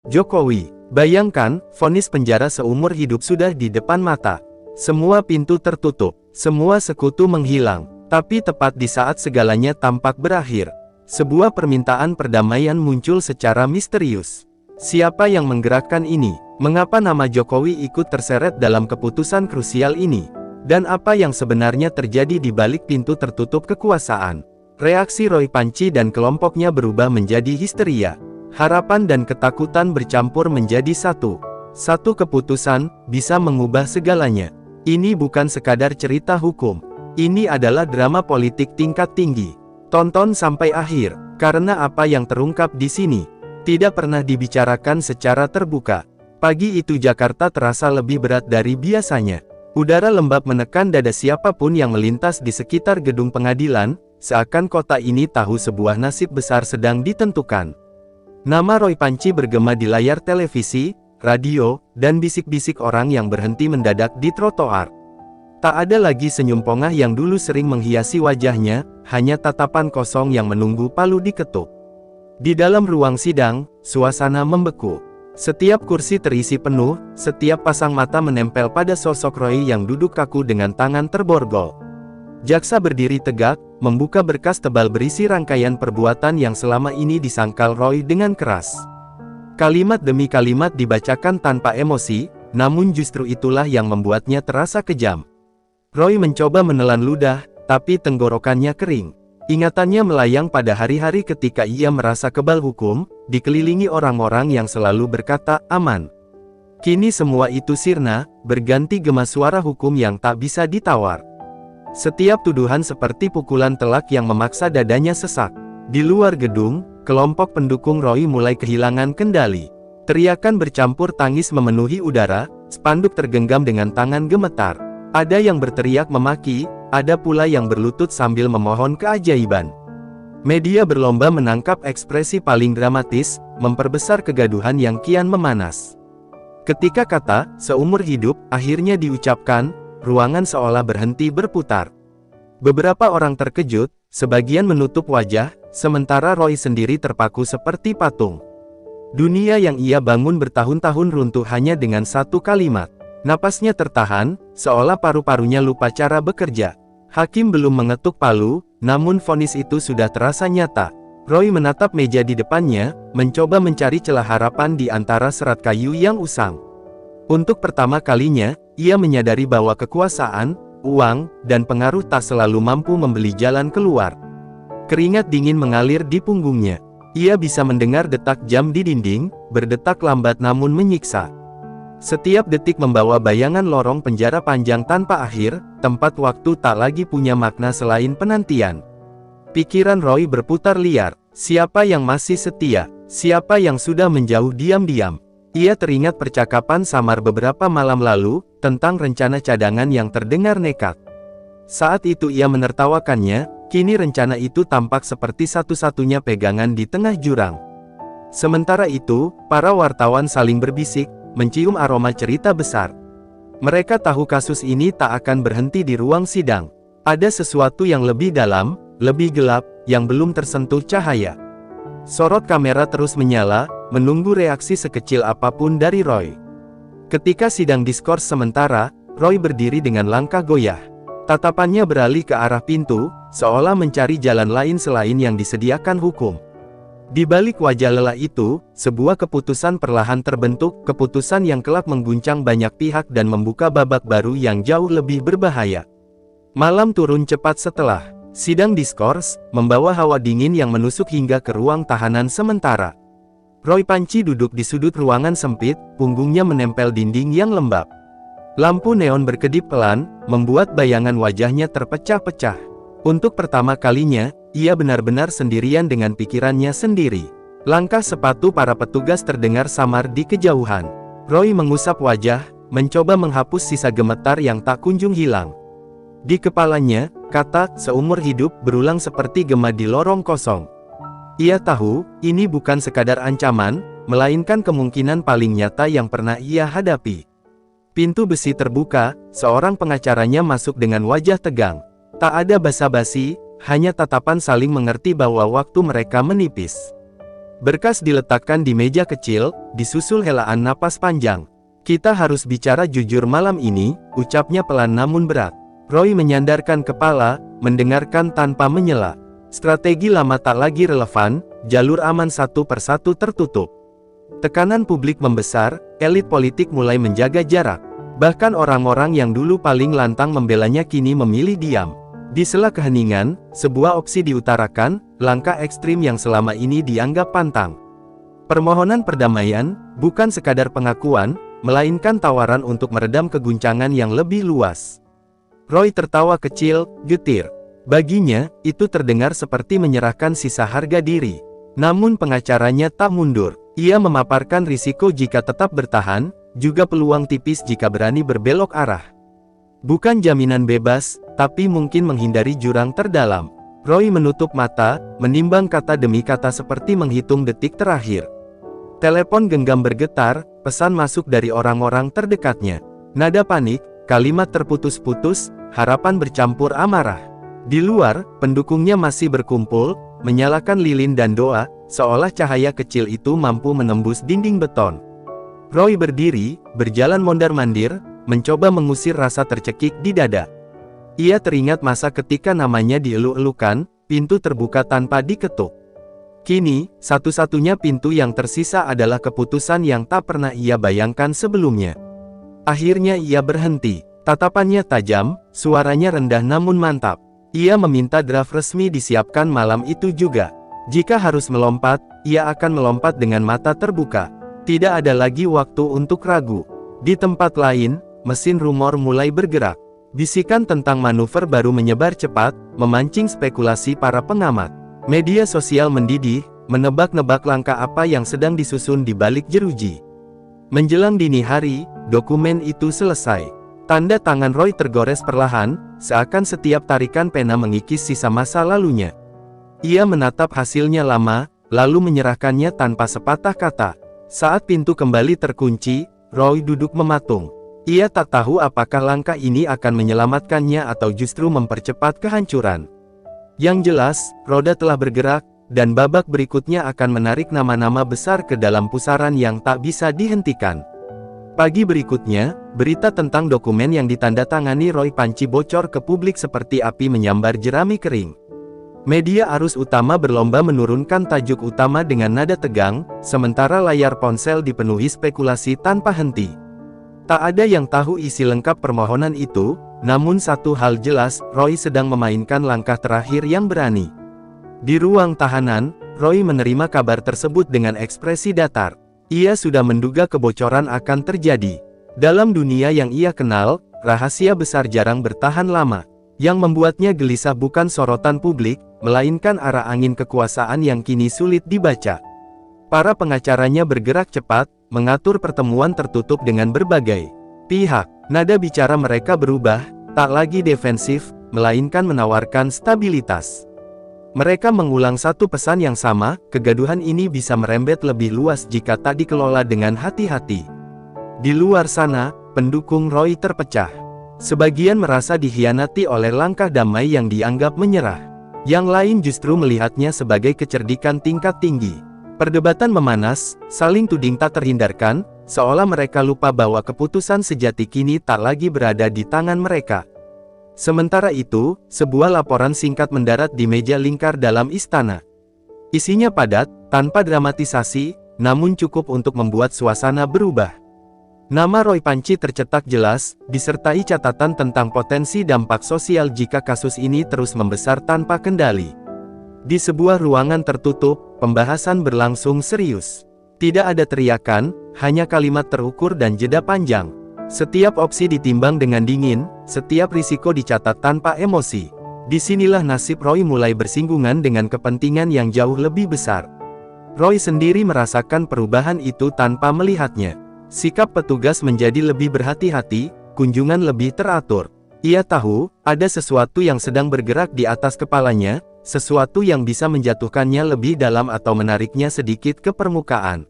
Jokowi, bayangkan, vonis penjara seumur hidup sudah di depan mata. Semua pintu tertutup, semua sekutu menghilang. Tapi tepat di saat segalanya tampak berakhir, sebuah permintaan perdamaian muncul secara misterius. Siapa yang menggerakkan ini? Mengapa nama Jokowi ikut terseret dalam keputusan krusial ini? Dan apa yang sebenarnya terjadi di balik pintu tertutup kekuasaan? Reaksi Roy Panci dan kelompoknya berubah menjadi histeria. Harapan dan ketakutan bercampur menjadi satu. Satu keputusan bisa mengubah segalanya. Ini bukan sekadar cerita hukum. Ini adalah drama politik tingkat tinggi. Tonton sampai akhir, karena apa yang terungkap di sini tidak pernah dibicarakan secara terbuka. Pagi itu Jakarta terasa lebih berat dari biasanya. Udara lembab menekan dada siapapun yang melintas di sekitar gedung pengadilan, seakan kota ini tahu sebuah nasib besar sedang ditentukan. Nama Roy Panci bergema di layar televisi, radio, dan bisik-bisik orang yang berhenti mendadak di trotoar. Tak ada lagi senyum pongah yang dulu sering menghiasi wajahnya, hanya tatapan kosong yang menunggu palu diketuk. Di dalam ruang sidang, suasana membeku. Setiap kursi terisi penuh, setiap pasang mata menempel pada sosok Roy yang duduk kaku dengan tangan terborgol. Jaksa berdiri tegak, membuka berkas tebal berisi rangkaian perbuatan yang selama ini disangkal Roy dengan keras. Kalimat demi kalimat dibacakan tanpa emosi, namun justru itulah yang membuatnya terasa kejam. Roy mencoba menelan ludah, tapi tenggorokannya kering. Ingatannya melayang pada hari-hari ketika ia merasa kebal hukum, dikelilingi orang-orang yang selalu berkata, aman. Kini semua itu sirna, berganti gema suara hukum yang tak bisa ditawar. Setiap tuduhan seperti pukulan telak yang memaksa dadanya sesak. Di luar gedung, kelompok pendukung Roy mulai kehilangan kendali. Teriakan bercampur tangis memenuhi udara, spanduk tergenggam dengan tangan gemetar. Ada yang berteriak memaki, ada pula yang berlutut sambil memohon keajaiban. Media berlomba menangkap ekspresi paling dramatis, memperbesar kegaduhan yang kian memanas. Ketika kata "seumur hidup" akhirnya diucapkan, ruangan seolah berhenti berputar. Beberapa orang terkejut, sebagian menutup wajah, sementara Roy sendiri terpaku seperti patung. Dunia yang ia bangun bertahun-tahun runtuh hanya dengan satu kalimat. Napasnya tertahan, seolah paru-parunya lupa cara bekerja. Hakim belum mengetuk palu, namun vonis itu sudah terasa nyata. Roy menatap meja di depannya, mencoba mencari celah harapan di antara serat kayu yang usang. Untuk pertama kalinya, ia menyadari bahwa kekuasaan, uang, dan pengaruh tak selalu mampu membeli jalan keluar. Keringat dingin mengalir di punggungnya. Ia bisa mendengar detak jam di dinding, berdetak lambat namun menyiksa. Setiap detik membawa bayangan lorong penjara panjang tanpa akhir, tempat waktu tak lagi punya makna selain penantian. Pikiran Roy berputar liar, siapa yang masih setia, siapa yang sudah menjauh diam-diam. Ia teringat percakapan samar beberapa malam lalu, tentang rencana cadangan yang terdengar nekat. Saat itu ia menertawakannya, kini rencana itu tampak seperti satu-satunya pegangan di tengah jurang. Sementara itu, para wartawan saling berbisik, mencium aroma cerita besar. Mereka tahu kasus ini tak akan berhenti di ruang sidang. Ada sesuatu yang lebih dalam, lebih gelap, yang belum tersentuh cahaya. Sorot kamera terus menyala, menunggu reaksi sekecil apapun dari Roy. Ketika sidang diskors sementara, Roy berdiri dengan langkah goyah. Tatapannya beralih ke arah pintu, seolah mencari jalan lain selain yang disediakan hukum. Di balik wajah lelah itu, sebuah keputusan perlahan terbentuk, keputusan yang kelak mengguncang banyak pihak dan membuka babak baru yang jauh lebih berbahaya. Malam turun cepat setelah sidang diskors, membawa hawa dingin yang menusuk hingga ke ruang tahanan sementara. Roy Panci duduk di sudut ruangan sempit, punggungnya menempel dinding yang lembab. Lampu neon berkedip pelan, membuat bayangan wajahnya terpecah-pecah. Untuk pertama kalinya, ia benar-benar sendirian dengan pikirannya sendiri. Langkah sepatu para petugas terdengar samar di kejauhan. Roy mengusap wajah, mencoba menghapus sisa gemetar yang tak kunjung hilang. Di kepalanya, kata "seumur hidup" berulang seperti gema di lorong kosong. Ia tahu, ini bukan sekadar ancaman, melainkan kemungkinan paling nyata yang pernah ia hadapi. Pintu besi terbuka, seorang pengacaranya masuk dengan wajah tegang. Tak ada basa-basi, hanya tatapan saling mengerti bahwa waktu mereka menipis. Berkas diletakkan di meja kecil, disusul helaan napas panjang. Kita harus bicara jujur malam ini, ucapnya pelan namun berat. Roy menyandarkan kepala, mendengarkan tanpa menyela. Strategi lama tak lagi relevan, jalur aman satu persatu tertutup. Tekanan publik membesar, elit politik mulai menjaga jarak. Bahkan orang-orang yang dulu paling lantang membelanya kini memilih diam. Di sela keheningan, sebuah opsi diutarakan, langkah ekstrim yang selama ini dianggap pantang. Permohonan perdamaian, bukan sekadar pengakuan, melainkan tawaran untuk meredam keguncangan yang lebih luas. Roy tertawa kecil, getir. Baginya, itu terdengar seperti menyerahkan sisa harga diri. Namun pengacaranya tak mundur. Ia memaparkan risiko jika tetap bertahan, juga peluang tipis jika berani berbelok arah. Bukan jaminan bebas, tapi mungkin menghindari jurang terdalam. Roy menutup mata, menimbang kata demi kata seperti menghitung detik terakhir. Telepon genggam bergetar, pesan masuk dari orang-orang terdekatnya. Nada panik, kalimat terputus-putus, harapan bercampur amarah. Di luar, pendukungnya masih berkumpul, menyalakan lilin dan doa, seolah cahaya kecil itu mampu menembus dinding beton. Roy berdiri, berjalan mondar-mandir, mencoba mengusir rasa tercekik di dada. Ia teringat masa ketika namanya dieluk-elukan, pintu terbuka tanpa diketuk. Kini, satu-satunya pintu yang tersisa adalah keputusan yang tak pernah ia bayangkan sebelumnya. Akhirnya ia berhenti, tatapannya tajam, suaranya rendah namun mantap. Ia meminta draft resmi disiapkan malam itu juga. Jika harus melompat, ia akan melompat dengan mata terbuka. Tidak ada lagi waktu untuk ragu. Di tempat lain, mesin rumor mulai bergerak. Bisikan tentang manuver baru menyebar cepat, memancing spekulasi para pengamat. Media sosial mendidih, menebak-nebak langkah apa yang sedang disusun di balik jeruji. Menjelang dini hari, dokumen itu selesai. Tanda tangan Roy tergores perlahan, seakan setiap tarikan pena mengikis sisa masa lalunya. Ia menatap hasilnya lama, lalu menyerahkannya tanpa sepatah kata. Saat pintu kembali terkunci, Roy duduk mematung. Ia tak tahu apakah langkah ini akan menyelamatkannya atau justru mempercepat kehancuran. Yang jelas, roda telah bergerak, dan babak berikutnya akan menarik nama-nama besar ke dalam pusaran yang tak bisa dihentikan. Pagi berikutnya, berita tentang dokumen yang ditandatangani Roy Panci bocor ke publik seperti api menyambar jerami kering. Media arus utama berlomba menurunkan tajuk utama dengan nada tegang, sementara layar ponsel dipenuhi spekulasi tanpa henti. Tak ada yang tahu isi lengkap permohonan itu, namun satu hal jelas, Roy sedang memainkan langkah terakhir yang berani. Di ruang tahanan, Roy menerima kabar tersebut dengan ekspresi datar. Ia sudah menduga kebocoran akan terjadi. Dalam dunia yang ia kenal, rahasia besar jarang bertahan lama. Yang membuatnya gelisah bukan sorotan publik, melainkan arah angin kekuasaan yang kini sulit dibaca. Para pengacaranya bergerak cepat, mengatur pertemuan tertutup dengan berbagai pihak. Nada bicara mereka berubah, tak lagi defensif, melainkan menawarkan stabilitas. Mereka mengulang satu pesan yang sama, kegaduhan ini bisa merembet lebih luas jika tak dikelola dengan hati-hati. Di luar sana, pendukung Roy terpecah. Sebagian merasa dikhianati oleh langkah damai yang dianggap menyerah. Yang lain justru melihatnya sebagai kecerdikan tingkat tinggi. Perdebatan memanas, saling tuding tak terhindarkan, seolah mereka lupa bahwa keputusan sejati kini tak lagi berada di tangan mereka. Sementara itu, sebuah laporan singkat mendarat di meja lingkar dalam istana. Isinya padat, tanpa dramatisasi, namun cukup untuk membuat suasana berubah. Nama Roy Panci tercetak jelas, disertai catatan tentang potensi dampak sosial jika kasus ini terus membesar tanpa kendali. Di sebuah ruangan tertutup, pembahasan berlangsung serius. Tidak ada teriakan, hanya kalimat terukur dan jeda panjang. Setiap opsi ditimbang dengan dingin, setiap risiko dicatat tanpa emosi. Disinilah nasib Roy mulai bersinggungan dengan kepentingan yang jauh lebih besar. Roy sendiri merasakan perubahan itu tanpa melihatnya. Sikap petugas menjadi lebih berhati-hati, kunjungan lebih teratur. Ia tahu, ada sesuatu yang sedang bergerak di atas kepalanya, sesuatu yang bisa menjatuhkannya lebih dalam atau menariknya sedikit ke permukaan.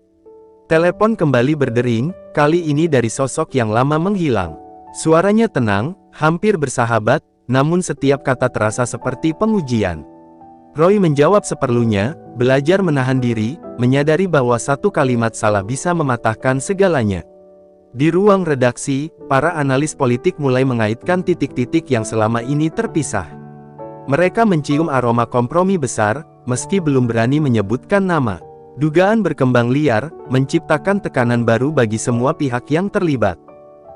Telepon kembali berdering, kali ini dari sosok yang lama menghilang. Suaranya tenang, hampir bersahabat, namun setiap kata terasa seperti pengujian. Roy menjawab seperlunya, belajar menahan diri, menyadari bahwa satu kalimat salah bisa mematahkan segalanya. Di ruang redaksi, para analis politik mulai mengaitkan titik-titik yang selama ini terpisah. Mereka mencium aroma kompromi besar, meski belum berani menyebutkan nama. Dugaan berkembang liar, menciptakan tekanan baru bagi semua pihak yang terlibat.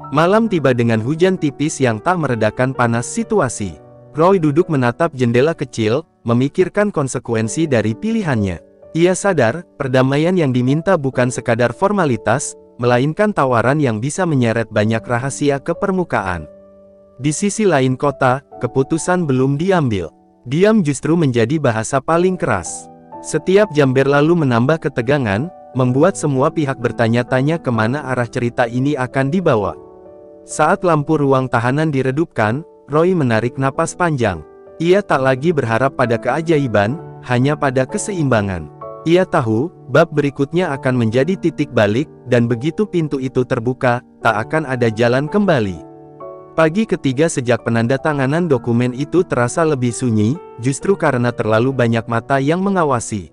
Malam tiba dengan hujan tipis yang tak meredakan panas situasi. Roy duduk menatap jendela kecil, memikirkan konsekuensi dari pilihannya. Ia sadar, perdamaian yang diminta bukan sekadar formalitas, melainkan tawaran yang bisa menyeret banyak rahasia ke permukaan. Di sisi lain kota, keputusan belum diambil. Diam justru menjadi bahasa paling keras. Setiap jam berlalu menambah ketegangan, membuat semua pihak bertanya-tanya kemana arah cerita ini akan dibawa. Saat lampu ruang tahanan diredupkan, Roy menarik napas panjang. Ia tak lagi berharap pada keajaiban, hanya pada keseimbangan. Ia tahu, bab berikutnya akan menjadi titik balik, dan begitu pintu itu terbuka, tak akan ada jalan kembali. Pagi ketiga sejak penandatanganan dokumen itu terasa lebih sunyi, justru karena terlalu banyak mata yang mengawasi.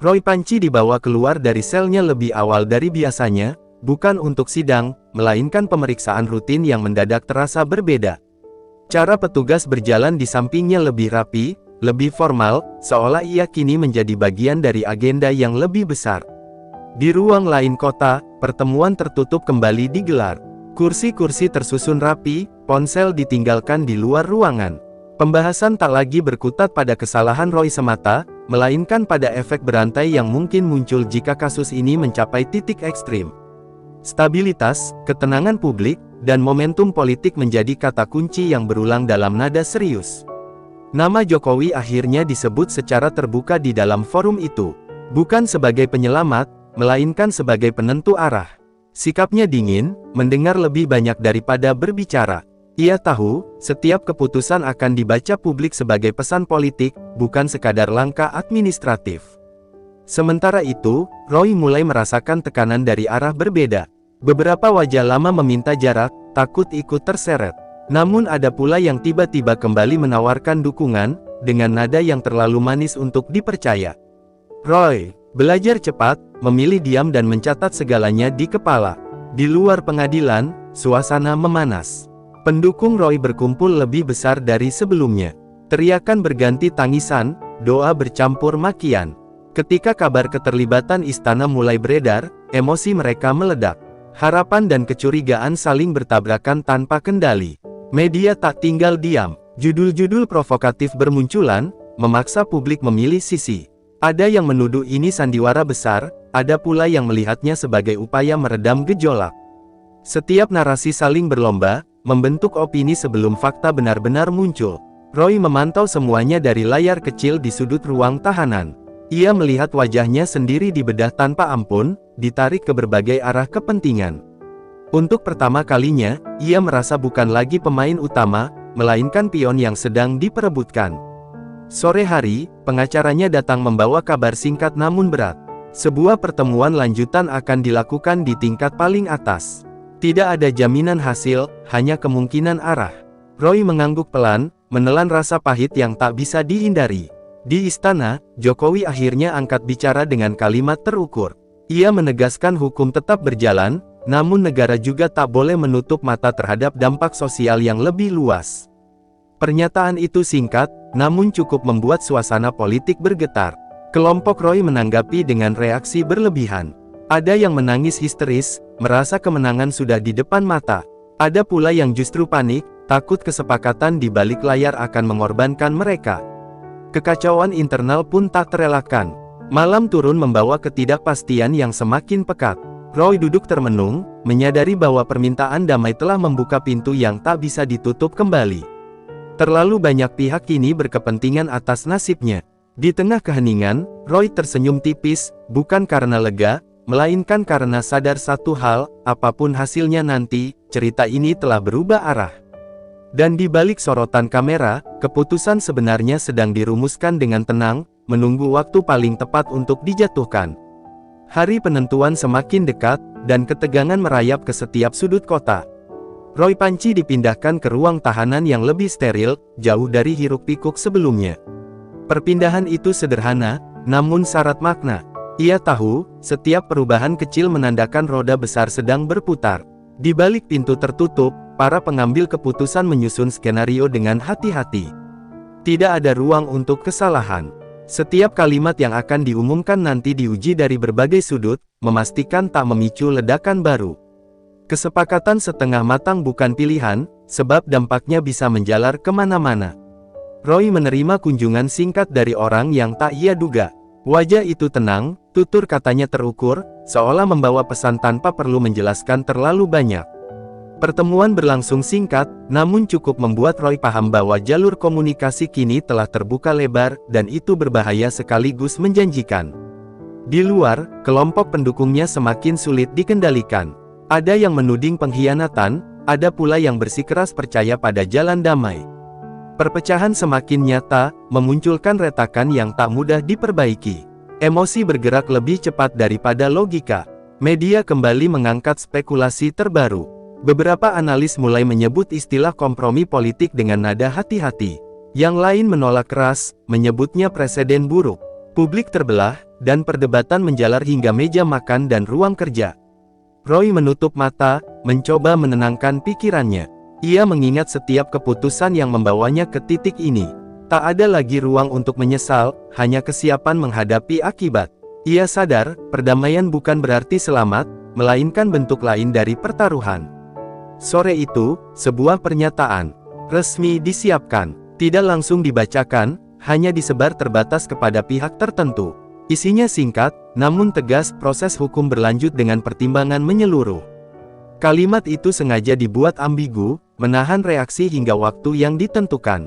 Roy Panci dibawa keluar dari selnya lebih awal dari biasanya, bukan untuk sidang, melainkan pemeriksaan rutin yang mendadak terasa berbeda. Cara petugas berjalan di sampingnya lebih rapi, lebih formal, seolah ia kini menjadi bagian dari agenda yang lebih besar. Di ruang lain kota, pertemuan tertutup kembali digelar. Kursi-kursi tersusun rapi, ponsel ditinggalkan di luar ruangan. Pembahasan tak lagi berkutat pada kesalahan Roy semata, melainkan pada efek berantai yang mungkin muncul jika kasus ini mencapai titik ekstrim. Stabilitas, ketenangan publik, dan momentum politik menjadi kata kunci yang berulang dalam nada serius. Nama Jokowi akhirnya disebut secara terbuka di dalam forum itu. Bukan sebagai penyelamat, melainkan sebagai penentu arah. Sikapnya dingin, mendengar lebih banyak daripada berbicara. Ia tahu, setiap keputusan akan dibaca publik sebagai pesan politik, bukan sekadar langkah administratif. Sementara itu, Roy mulai merasakan tekanan dari arah berbeda. Beberapa wajah lama meminta jarak, takut ikut terseret. Namun ada pula yang tiba-tiba kembali menawarkan dukungan, dengan nada yang terlalu manis untuk dipercaya. Roy belajar cepat, memilih diam dan mencatat segalanya di kepala. Di luar pengadilan, suasana memanas. Pendukung Roy berkumpul lebih besar dari sebelumnya. Teriakan berganti tangisan, doa bercampur makian. Ketika kabar keterlibatan istana mulai beredar, emosi mereka meledak. Harapan dan kecurigaan saling bertabrakan tanpa kendali. Media tak tinggal diam. Judul-judul provokatif bermunculan, memaksa publik memilih sisi. Ada yang menuduh ini sandiwara besar, ada pula yang melihatnya sebagai upaya meredam gejolak. Setiap narasi saling berlomba, membentuk opini sebelum fakta benar-benar muncul. Roy memantau semuanya dari layar kecil di sudut ruang tahanan. Ia melihat wajahnya sendiri dibedah tanpa ampun, ditarik ke berbagai arah kepentingan. Untuk pertama kalinya, ia merasa bukan lagi pemain utama, melainkan pion yang sedang diperebutkan. Sore hari, pengacaranya datang membawa kabar singkat namun berat. Sebuah pertemuan lanjutan akan dilakukan di tingkat paling atas. Tidak ada jaminan hasil, hanya kemungkinan arah. Roy mengangguk pelan, menelan rasa pahit yang tak bisa dihindari. Di istana, Jokowi akhirnya angkat bicara dengan kalimat terukur. Ia menegaskan hukum tetap berjalan, namun negara juga tak boleh menutup mata terhadap dampak sosial yang lebih luas. Pernyataan itu singkat, namun cukup membuat suasana politik bergetar. Kelompok Roy menanggapi dengan reaksi berlebihan. Ada yang menangis histeris, merasa kemenangan sudah di depan mata. Ada pula yang justru panik, takut kesepakatan di balik layar akan mengorbankan mereka. Kekacauan internal pun tak terelakkan. Malam turun membawa ketidakpastian yang semakin pekat. Roy duduk termenung, menyadari bahwa permintaan damai telah membuka pintu yang tak bisa ditutup kembali. Terlalu banyak pihak kini berkepentingan atas nasibnya. Di tengah keheningan, Roy tersenyum tipis, bukan karena lega, melainkan karena sadar satu hal, apapun hasilnya nanti, cerita ini telah berubah arah. Dan di balik sorotan kamera, keputusan sebenarnya sedang dirumuskan dengan tenang, menunggu waktu paling tepat untuk dijatuhkan. Hari penentuan semakin dekat, dan ketegangan merayap ke setiap sudut kota. Roy Panci dipindahkan ke ruang tahanan yang lebih steril, jauh dari hiruk-pikuk sebelumnya. Perpindahan itu sederhana, namun syarat makna. Ia tahu, setiap perubahan kecil menandakan roda besar sedang berputar. Di balik pintu tertutup, para pengambil keputusan menyusun skenario dengan hati-hati. Tidak ada ruang untuk kesalahan. Setiap kalimat yang akan diumumkan nanti diuji dari berbagai sudut, memastikan tak memicu ledakan baru. Kesepakatan setengah matang bukan pilihan, sebab dampaknya bisa menjalar kemana-mana. Roy menerima kunjungan singkat dari orang yang tak ia duga. Wajah itu tenang, tutur katanya terukur, seolah membawa pesan tanpa perlu menjelaskan terlalu banyak. Pertemuan berlangsung singkat, namun cukup membuat Roy paham bahwa jalur komunikasi kini telah terbuka lebar, dan itu berbahaya sekaligus menjanjikan. Di luar, kelompok pendukungnya semakin sulit dikendalikan. Ada yang menuding pengkhianatan, ada pula yang bersikeras percaya pada jalan damai. Perpecahan semakin nyata, memunculkan retakan yang tak mudah diperbaiki. Emosi bergerak lebih cepat daripada logika. Media kembali mengangkat spekulasi terbaru. Beberapa analis mulai menyebut istilah kompromi politik dengan nada hati-hati. Yang lain menolak keras, menyebutnya presiden buruk. Publik terbelah, dan perdebatan menjalar hingga meja makan dan ruang kerja. Roy menutup mata, mencoba menenangkan pikirannya. Ia mengingat setiap keputusan yang membawanya ke titik ini. Tak ada lagi ruang untuk menyesal, hanya kesiapan menghadapi akibat. Ia sadar, perdamaian bukan berarti selamat, melainkan bentuk lain dari pertaruhan. Sore itu, sebuah pernyataan resmi disiapkan. Tidak langsung dibacakan, hanya disebar terbatas kepada pihak tertentu. Isinya singkat, namun tegas. Proses hukum berlanjut dengan pertimbangan menyeluruh. Kalimat itu sengaja dibuat ambigu, menahan reaksi hingga waktu yang ditentukan.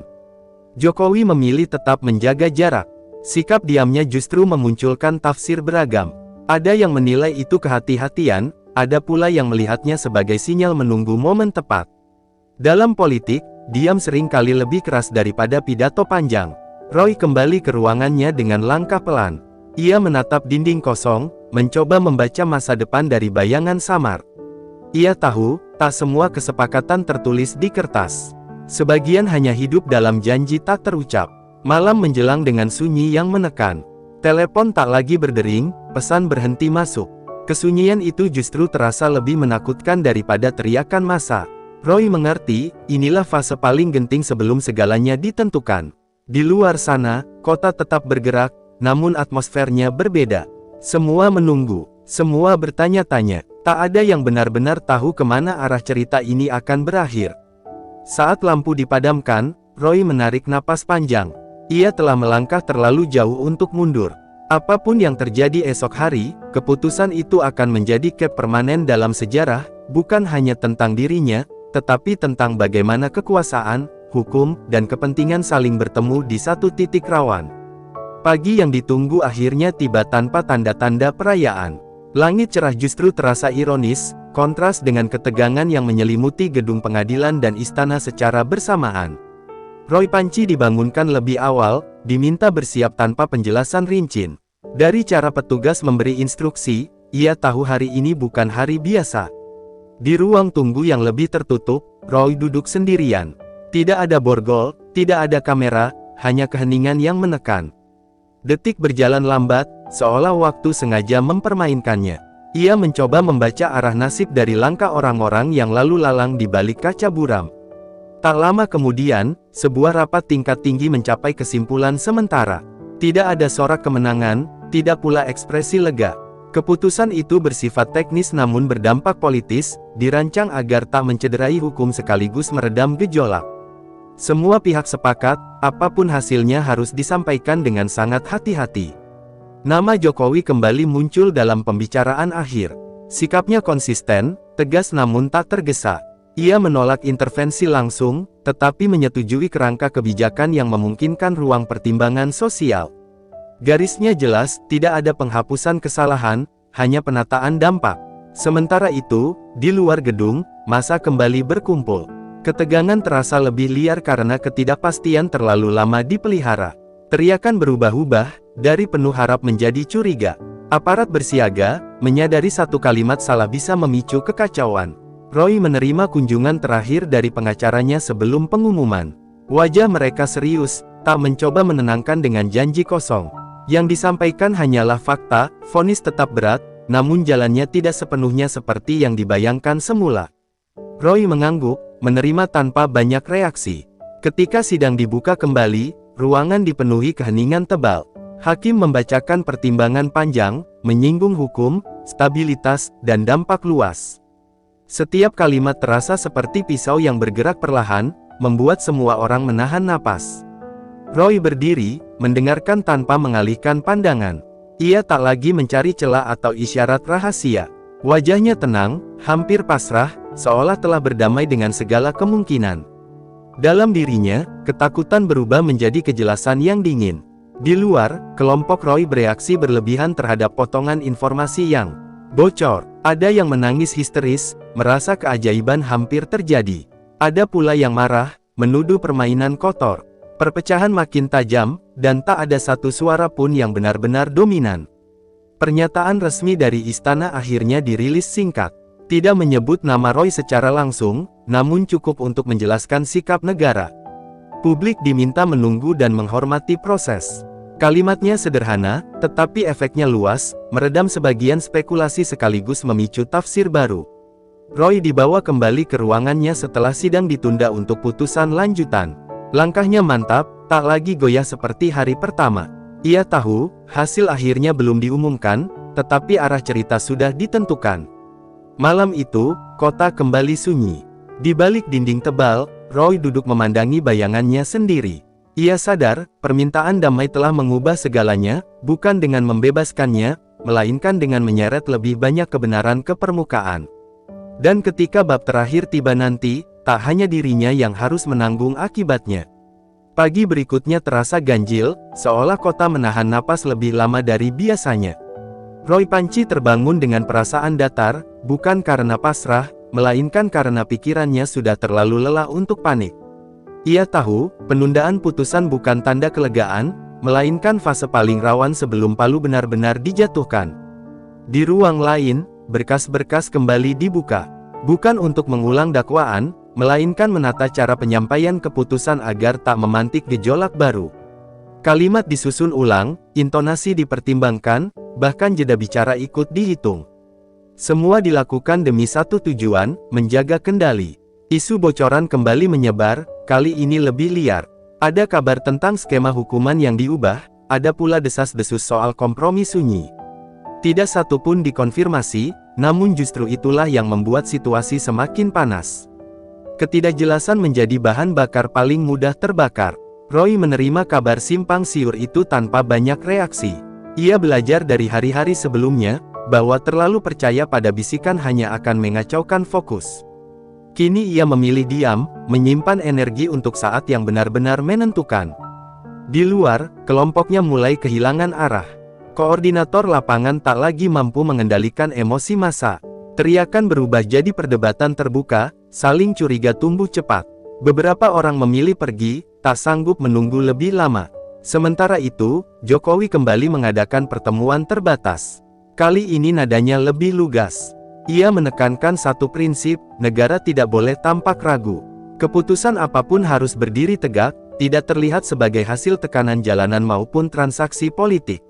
Jokowi memilih tetap menjaga jarak. Sikap diamnya justru memunculkan tafsir beragam. Ada yang menilai itu kehati-hatian, ada pula yang melihatnya sebagai sinyal menunggu momen tepat. Dalam politik, diam sering kali lebih keras daripada pidato panjang. Roy kembali ke ruangannya dengan langkah pelan. Ia menatap dinding kosong, mencoba membaca masa depan dari bayangan samar. Ia tahu, tak semua kesepakatan tertulis di kertas. Sebagian hanya hidup dalam janji tak terucap. Malam menjelang dengan sunyi yang menekan. Telepon tak lagi berdering, pesan berhenti masuk. Kesunyian itu justru terasa lebih menakutkan daripada teriakan massa. Roy mengerti, inilah fase paling genting sebelum segalanya ditentukan. Di luar sana, kota tetap bergerak, namun atmosfernya berbeda. Semua menunggu, semua bertanya-tanya. Tak ada yang benar-benar tahu kemana arah cerita ini akan berakhir. Saat lampu dipadamkan, Roy menarik napas panjang. Ia telah melangkah terlalu jauh untuk mundur. Apapun yang terjadi esok hari, keputusan itu akan menjadi cap permanen dalam sejarah, bukan hanya tentang dirinya, tetapi tentang bagaimana kekuasaan, hukum, dan kepentingan saling bertemu di satu titik rawan. Pagi yang ditunggu akhirnya tiba tanpa tanda-tanda perayaan. Langit cerah justru terasa ironis, kontras dengan ketegangan yang menyelimuti gedung pengadilan dan istana secara bersamaan. Roy Panci dibangunkan lebih awal, diminta bersiap tanpa penjelasan rinci. Dari cara petugas memberi instruksi, ia tahu hari ini bukan hari biasa. Di ruang tunggu yang lebih tertutup, Roy duduk sendirian. Tidak ada borgol, tidak ada kamera, hanya keheningan yang menekan. Detik berjalan lambat, seolah waktu sengaja mempermainkannya. Ia mencoba membaca arah nasib dari langkah orang-orang yang lalu lalang di balik kaca buram. Tak lama kemudian, sebuah rapat tingkat tinggi mencapai kesimpulan sementara. Tidak ada sorak kemenangan, tidak pula ekspresi lega. Keputusan itu bersifat teknis namun berdampak politis, dirancang agar tak mencederai hukum sekaligus meredam gejolak. Semua pihak sepakat, apapun hasilnya harus disampaikan dengan sangat hati-hati. Nama Jokowi kembali muncul dalam pembicaraan akhir. Sikapnya konsisten, tegas namun tak tergesa. Ia menolak intervensi langsung, tetapi menyetujui kerangka kebijakan yang memungkinkan ruang pertimbangan sosial. Garisnya jelas, tidak ada penghapusan kesalahan, hanya penataan dampak. Sementara itu, di luar gedung, massa kembali berkumpul. Ketegangan terasa lebih liar karena ketidakpastian terlalu lama dipelihara. Teriakan berubah-ubah, dari penuh harap menjadi curiga. Aparat bersiaga, menyadari satu kalimat salah bisa memicu kekacauan. Roy menerima kunjungan terakhir dari pengacaranya sebelum pengumuman. Wajah mereka serius, tak mencoba menenangkan dengan janji kosong. Yang disampaikan hanyalah fakta, vonis tetap berat, namun jalannya tidak sepenuhnya seperti yang dibayangkan semula. Roy mengangguk, menerima tanpa banyak reaksi. Ketika sidang dibuka kembali, ruangan dipenuhi keheningan tebal. Hakim membacakan pertimbangan panjang, menyinggung hukum, stabilitas, dan dampak luas. Setiap kalimat terasa seperti pisau yang bergerak perlahan, membuat semua orang menahan napas. Roy berdiri, mendengarkan tanpa mengalihkan pandangan. Ia tak lagi mencari celah atau isyarat rahasia. Wajahnya tenang, hampir pasrah, seolah telah berdamai dengan segala kemungkinan. Dalam dirinya, ketakutan berubah menjadi kejelasan yang dingin. Di luar, kelompok Roy bereaksi berlebihan terhadap potongan informasi yang bocor. Ada yang menangis histeris, merasa keajaiban hampir terjadi. Ada pula yang marah, menuduh permainan kotor. Perpecahan makin tajam, dan tak ada satu suara pun yang benar-benar dominan. Pernyataan resmi dari istana akhirnya dirilis singkat. Tidak menyebut nama Roy secara langsung, namun cukup untuk menjelaskan sikap negara. Publik diminta menunggu dan menghormati proses. Kalimatnya sederhana, tetapi efeknya luas, meredam sebagian spekulasi sekaligus memicu tafsir baru. Roy dibawa kembali ke ruangannya setelah sidang ditunda untuk putusan lanjutan. Langkahnya mantap, tak lagi goyah seperti hari pertama. Ia tahu, hasil akhirnya belum diumumkan, tetapi arah cerita sudah ditentukan. Malam itu, kota kembali sunyi. Di balik dinding tebal, Roy duduk memandangi bayangannya sendiri. Ia sadar, permintaan damai telah mengubah segalanya, bukan dengan membebaskannya, melainkan dengan menyeret lebih banyak kebenaran ke permukaan. Dan ketika bab terakhir tiba nanti, tak hanya dirinya yang harus menanggung akibatnya. Pagi berikutnya terasa ganjil, seolah kota menahan napas lebih lama dari biasanya. Roy Panci terbangun dengan perasaan datar, bukan karena pasrah, melainkan karena pikirannya sudah terlalu lelah untuk panik. Ia tahu, penundaan putusan bukan tanda kelegaan, melainkan fase paling rawan sebelum palu benar-benar dijatuhkan. Di ruang lain, berkas-berkas kembali dibuka. Bukan untuk mengulang dakwaan, melainkan menata cara penyampaian keputusan agar tak memantik gejolak baru. Kalimat disusun ulang, intonasi dipertimbangkan, bahkan jeda bicara ikut dihitung. Semua dilakukan demi satu tujuan, menjaga kendali. Isu bocoran kembali menyebar, kali ini lebih liar. Ada kabar tentang skema hukuman yang diubah, ada pula desas-desus soal kompromi sunyi. Tidak satu pun dikonfirmasi, namun justru itulah yang membuat situasi semakin panas. Ketidakjelasan menjadi bahan bakar paling mudah terbakar. Roy menerima kabar simpang siur itu tanpa banyak reaksi. Ia belajar dari hari-hari sebelumnya, bahwa terlalu percaya pada bisikan hanya akan mengacaukan fokus. Kini ia memilih diam, menyimpan energi untuk saat yang benar-benar menentukan. Di luar, kelompoknya mulai kehilangan arah. Koordinator lapangan tak lagi mampu mengendalikan emosi massa. Teriakan berubah jadi perdebatan terbuka, saling curiga tumbuh cepat. Beberapa orang memilih pergi, tak sanggup menunggu lebih lama. Sementara itu, Jokowi kembali mengadakan pertemuan terbatas. Kali ini nadanya lebih lugas. Ia menekankan satu prinsip, negara tidak boleh tampak ragu. Keputusan apapun harus berdiri tegak, tidak terlihat sebagai hasil tekanan jalanan maupun transaksi politik.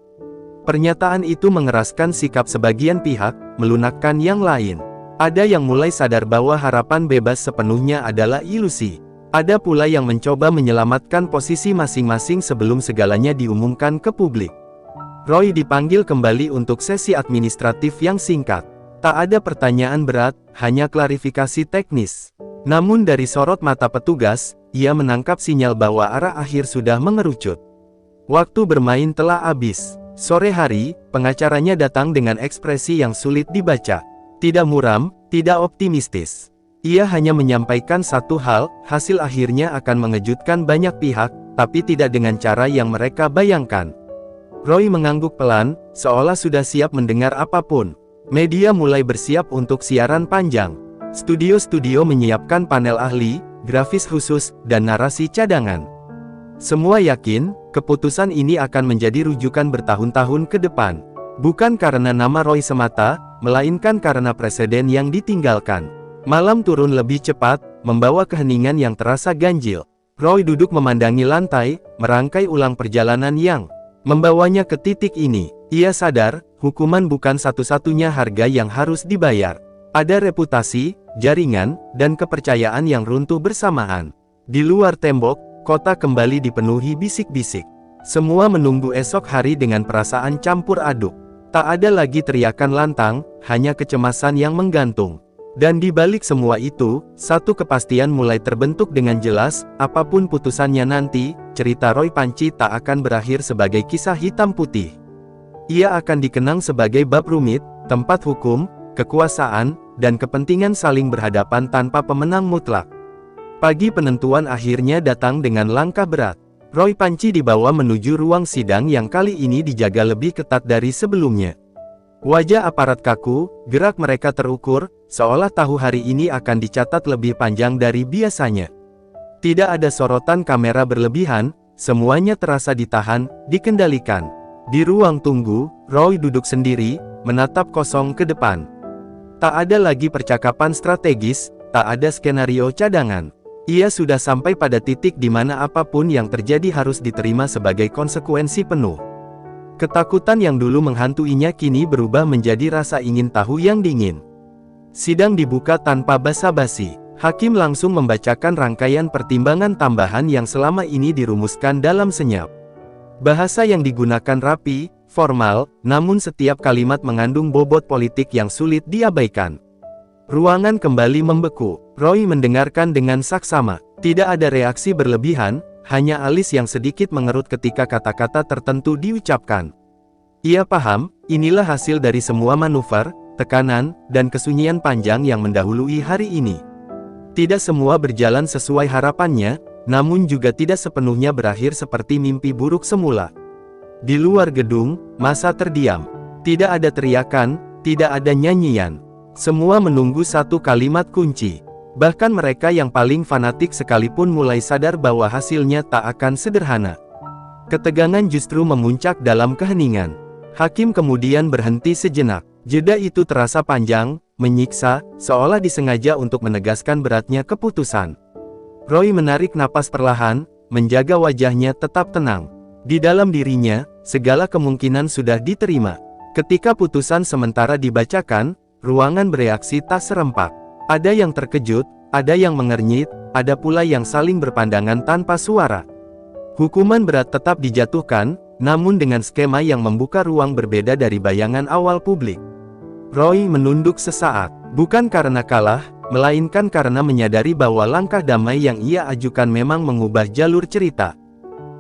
Pernyataan itu mengeraskan sikap sebagian pihak, melunakkan yang lain. Ada yang mulai sadar bahwa harapan bebas sepenuhnya adalah ilusi. Ada pula yang mencoba menyelamatkan posisi masing-masing sebelum segalanya diumumkan ke publik. Roy dipanggil kembali untuk sesi administratif yang singkat. Tak ada pertanyaan berat, hanya klarifikasi teknis. Namun dari sorot mata petugas, ia menangkap sinyal bahwa arah akhir sudah mengerucut. Waktu bermain telah habis. Sore hari, pengacaranya datang dengan ekspresi yang sulit dibaca. Tidak muram, tidak optimistis. Ia hanya menyampaikan satu hal, hasil akhirnya akan mengejutkan banyak pihak, tapi tidak dengan cara yang mereka bayangkan. Roy mengangguk pelan, seolah sudah siap mendengar apapun. Media mulai bersiap untuk siaran panjang. Studio-studio menyiapkan panel ahli, grafis khusus, dan narasi cadangan. Semua yakin, keputusan ini akan menjadi rujukan bertahun-tahun ke depan. Bukan karena nama Roy semata, melainkan karena presiden yang ditinggalkan. Malam turun lebih cepat, membawa keheningan yang terasa ganjil. Roy duduk memandangi lantai, merangkai ulang perjalanan yang membawanya ke titik ini. Ia sadar, hukuman bukan satu-satunya harga yang harus dibayar. Ada reputasi, jaringan, dan kepercayaan yang runtuh bersamaan. Di luar tembok, kota kembali dipenuhi bisik-bisik. Semua menunggu esok hari dengan perasaan campur aduk. Tak ada lagi teriakan lantang, hanya kecemasan yang menggantung. Dan di balik semua itu, satu kepastian mulai terbentuk dengan jelas, apapun putusannya nanti, cerita Roy Panci tak akan berakhir sebagai kisah hitam putih. Ia akan dikenang sebagai bab rumit, tempat hukum, kekuasaan, dan kepentingan saling berhadapan tanpa pemenang mutlak. Pagi penentuan akhirnya datang dengan langkah berat. Roy Panci dibawa menuju ruang sidang yang kali ini dijaga lebih ketat dari sebelumnya. Wajah aparat kaku, gerak mereka terukur, seolah tahu hari ini akan dicatat lebih panjang dari biasanya. Tidak ada sorotan kamera berlebihan, semuanya terasa ditahan, dikendalikan. Di ruang tunggu, Roy duduk sendiri, menatap kosong ke depan. Tak ada lagi percakapan strategis, tak ada skenario cadangan. Ia sudah sampai pada titik di mana apapun yang terjadi harus diterima sebagai konsekuensi penuh. Ketakutan yang dulu menghantuinya kini berubah menjadi rasa ingin tahu yang dingin. Sidang dibuka tanpa basa-basi. Hakim langsung membacakan rangkaian pertimbangan tambahan yang selama ini dirumuskan dalam senyap. Bahasa yang digunakan rapi, formal, namun setiap kalimat mengandung bobot politik yang sulit diabaikan. Ruangan kembali membeku. Roy mendengarkan dengan saksama. Tidak ada reaksi berlebihan, hanya alis yang sedikit mengerut ketika kata-kata tertentu diucapkan. Ia paham, inilah hasil dari semua manuver, tekanan, dan kesunyian panjang yang mendahului hari ini. Tidak semua berjalan sesuai harapannya, namun juga tidak sepenuhnya berakhir seperti mimpi buruk semula. Di luar gedung, massa terdiam. Tidak ada teriakan, tidak ada nyanyian. Semua menunggu satu kalimat kunci. Bahkan mereka yang paling fanatik sekalipun mulai sadar bahwa hasilnya tak akan sederhana. Ketegangan justru memuncak dalam keheningan. Hakim kemudian berhenti sejenak. Jeda itu terasa panjang, menyiksa, seolah disengaja untuk menegaskan beratnya keputusan. Roy menarik napas perlahan, menjaga wajahnya tetap tenang. Di dalam dirinya, segala kemungkinan sudah diterima. Ketika putusan sementara dibacakan, ruangan bereaksi tak serempak. Ada yang terkejut, ada yang mengernyit, ada pula yang saling berpandangan tanpa suara. Hukuman berat tetap dijatuhkan, namun dengan skema yang membuka ruang berbeda dari bayangan awal publik. Roy menunduk sesaat, bukan karena kalah, melainkan karena menyadari bahwa langkah damai yang ia ajukan memang mengubah jalur cerita.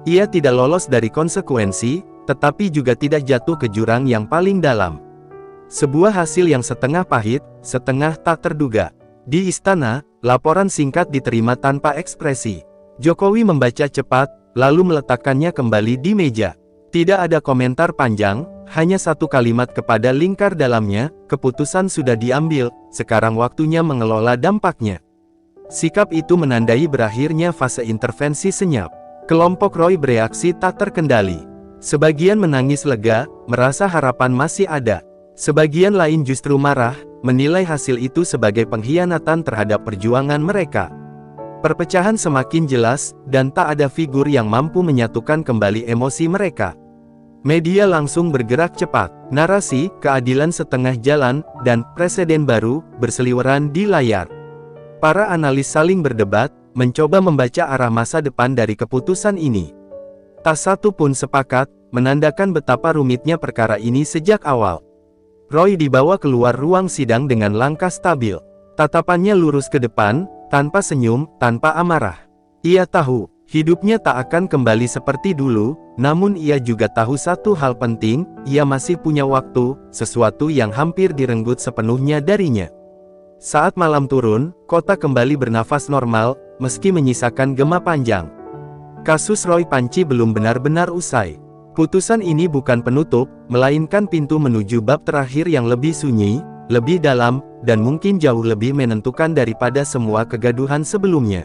Ia tidak lolos dari konsekuensi, tetapi juga tidak jatuh ke jurang yang paling dalam. Sebuah hasil yang setengah pahit, setengah tak terduga. Di istana, laporan singkat diterima tanpa ekspresi. Jokowi membaca cepat, lalu meletakkannya kembali di meja. Tidak ada komentar panjang, hanya satu kalimat kepada lingkar dalamnya, keputusan sudah diambil, sekarang waktunya mengelola dampaknya. Sikap itu menandai berakhirnya fase intervensi senyap. Kelompok Roy bereaksi tak terkendali. Sebagian menangis lega, merasa harapan masih ada. Sebagian lain justru marah, menilai hasil itu sebagai pengkhianatan terhadap perjuangan mereka. Perpecahan semakin jelas, dan tak ada figur yang mampu menyatukan kembali emosi mereka. Media langsung bergerak cepat. Narasi, keadilan setengah jalan, dan presiden baru, berseliweran di layar. Para analis saling berdebat, mencoba membaca arah masa depan dari keputusan ini. Tak satu pun sepakat, menandakan betapa rumitnya perkara ini sejak awal. Roy dibawa keluar ruang sidang dengan langkah stabil. Tatapannya lurus ke depan, tanpa senyum, tanpa amarah. Ia tahu, hidupnya tak akan kembali seperti dulu, namun ia juga tahu satu hal penting, ia masih punya waktu, sesuatu yang hampir direnggut sepenuhnya darinya. Saat malam turun, kota kembali bernafas normal, meski menyisakan gema panjang. Kasus Roy Panci belum benar-benar usai. Putusan ini bukan penutup, melainkan pintu menuju bab terakhir yang lebih sunyi, lebih dalam, dan mungkin jauh lebih menentukan daripada semua kegaduhan sebelumnya.